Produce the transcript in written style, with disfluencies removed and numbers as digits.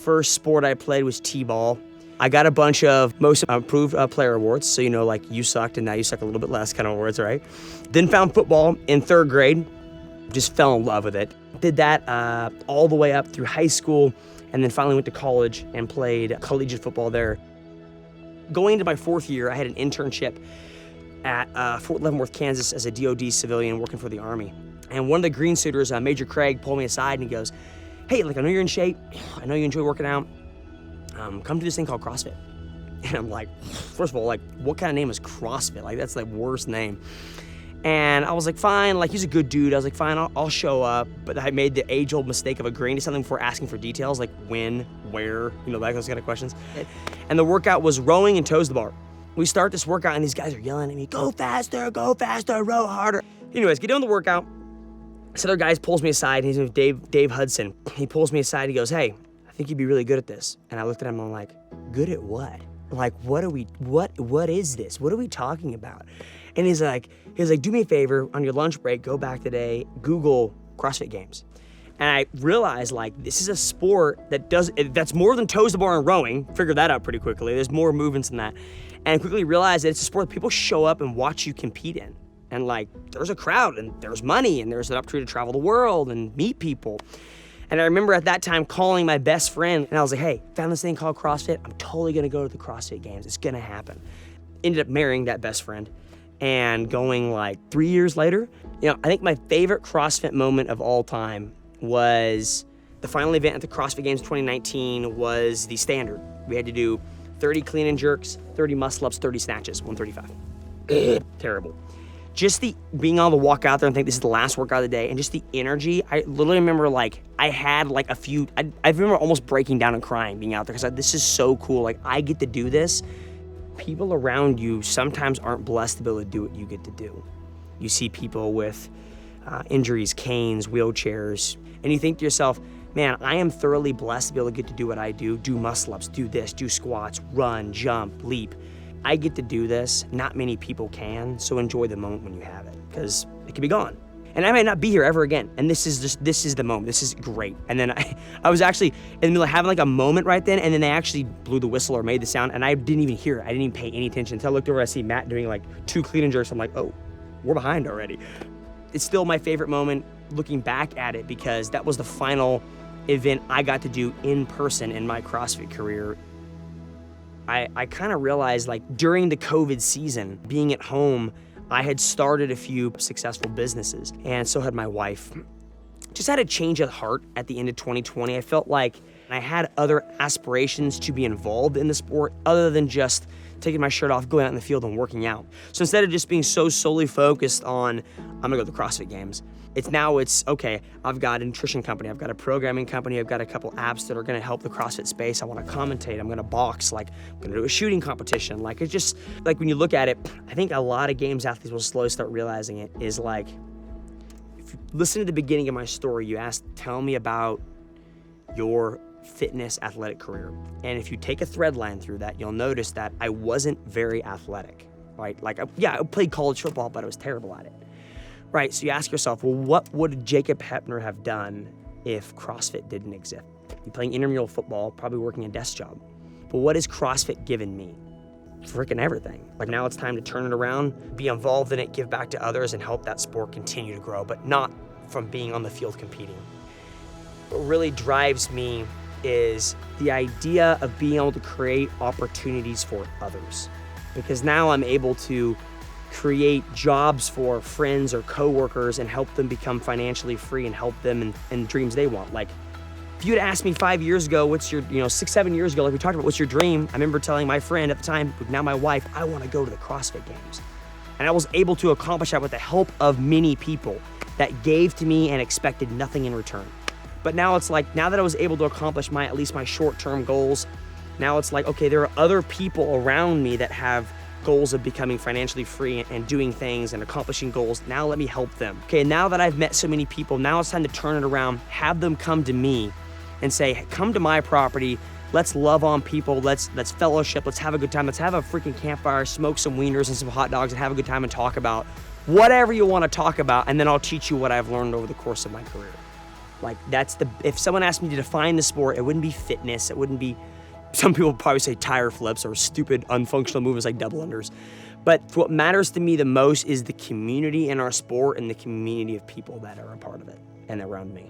first sport I played was t-ball. I got a bunch of most improved player awards, so like you sucked and now you suck a little bit less kind of awards, right? Then found football in 3rd grade, just fell in love with it. Did that all the way up through high school, and then finally went to college and played collegiate football there. Going into my 4th year, I had an internship at Fort Leavenworth, Kansas as a DoD civilian working for the Army. And one of the green suiters, Major Craig, pulled me aside and he goes, hey, I know you're in shape. I know you enjoy working out. Come to this thing called CrossFit. And I'm like, first of all, what kind of name is CrossFit? That's the worst name. And I was like, fine, he's a good dude. I was like, fine, I'll show up. But I made the age-old mistake of agreeing to something before asking for details, like when, where, those kind of questions. And the workout was rowing and toes to the bar. We start this workout and these guys are yelling at me, go faster, row harder. Anyways, get doing the workout. This other guy pulls me aside. His name is Dave Hudson. He pulls me aside. He goes, hey, I think you'd be really good at this. And I looked at him and I'm like, good at what? What is this? What are we talking about? And he's like, do me a favor, on your lunch break, go back today, Google CrossFit Games. And I realized this is a sport that's more than toes to bar and rowing. Figured that out pretty quickly. There's more movements than that. And I quickly realized that it's a sport that people show up and watch you compete in. And there's a crowd and there's money and there's an opportunity to travel the world and meet people. And I remember at that time calling my best friend and I was like, hey, found this thing called CrossFit. I'm totally gonna go to the CrossFit Games. It's gonna happen. Ended up marrying that best friend and going 3 years later. I think my favorite CrossFit moment of all time was the final event at the CrossFit Games 2019 was the standard. We had to do 30 clean and jerks, 30 muscle ups, 30 snatches, 135. Terrible. Just being able to walk out there and think this is the last workout of the day and just the energy. I literally remember I had I remember almost breaking down and crying being out there because this is so cool. I get to do this. People around you sometimes aren't blessed to be able to do what you get to do. You see people with injuries, canes, wheelchairs, and you think to yourself, man, I am thoroughly blessed to be able to get to do what I do muscle ups, do this, do squats, run, jump, leap. I get to do this, not many people can, so enjoy the moment when you have it, because it can be gone. And I might not be here ever again, and this is the moment, this is great. And then I was actually in the middle of having a moment right then, and then they actually blew the whistle or made the sound, and I didn't even hear it, I didn't even pay any attention until I looked over, I see Matt doing 2 clean and jerks, I'm like, oh, we're behind already. It's still my favorite moment looking back at it, because that was the final event I got to do in person in my CrossFit career. I kind of realized during the COVID season, being at home, I had started a few successful businesses, and so had my wife. Just had a change of heart at the end of 2020. I felt like I had other aspirations to be involved in the sport other than just taking my shirt off, going out in the field and working out. So instead of just being so solely focused on, I'm gonna go to the CrossFit Games, it's okay, I've got a nutrition company, I've got a programming company, I've got a couple apps that are gonna help the CrossFit space, I wanna commentate, I'm gonna box, I'm gonna do a shooting competition. It's just, when you look at it, I think a lot of games athletes will slowly start realizing it is if you listen to the beginning of my story, you asked, tell me about your fitness athletic career. And if you take a thread line through that, you'll notice that I wasn't very athletic, right? I played college football, but I was terrible at it, right? So you ask yourself, well, what would Jacob Heppner have done if CrossFit didn't exist? You're playing intramural football, probably working a desk job. But what has CrossFit given me? Freaking everything. Now it's time to turn it around, be involved in it, give back to others, and help that sport continue to grow, but not from being on the field competing. What really drives me is the idea of being able to create opportunities for others. Because now I'm able to create jobs for friends or coworkers and help them become financially free and help them in dreams they want. If you had asked me 5 years ago, what's your, 6, 7 years ago, we talked about what's your dream, I remember telling my friend at the time, now my wife, I want to go to the CrossFit Games. And I was able to accomplish that with the help of many people that gave to me and expected nothing in return. But now it's now that I was able to accomplish at least my short-term goals, now it's okay, there are other people around me that have goals of becoming financially free and doing things and accomplishing goals. Now let me help them. Okay, now that I've met so many people, now it's time to turn it around, have them come to me and say, hey, come to my property, let's love on people, let's fellowship, let's have a good time, let's have a freaking campfire, smoke some wieners and some hot dogs and have a good time and talk about whatever you want to talk about, and then I'll teach you what I've learned over the course of my career. Like if someone asked me to define the sport, it wouldn't be fitness. It wouldn't be, some people would probably say tire flips or stupid unfunctional movements like double unders. But what matters to me the most is the community in our sport and the community of people that are a part of it and around me.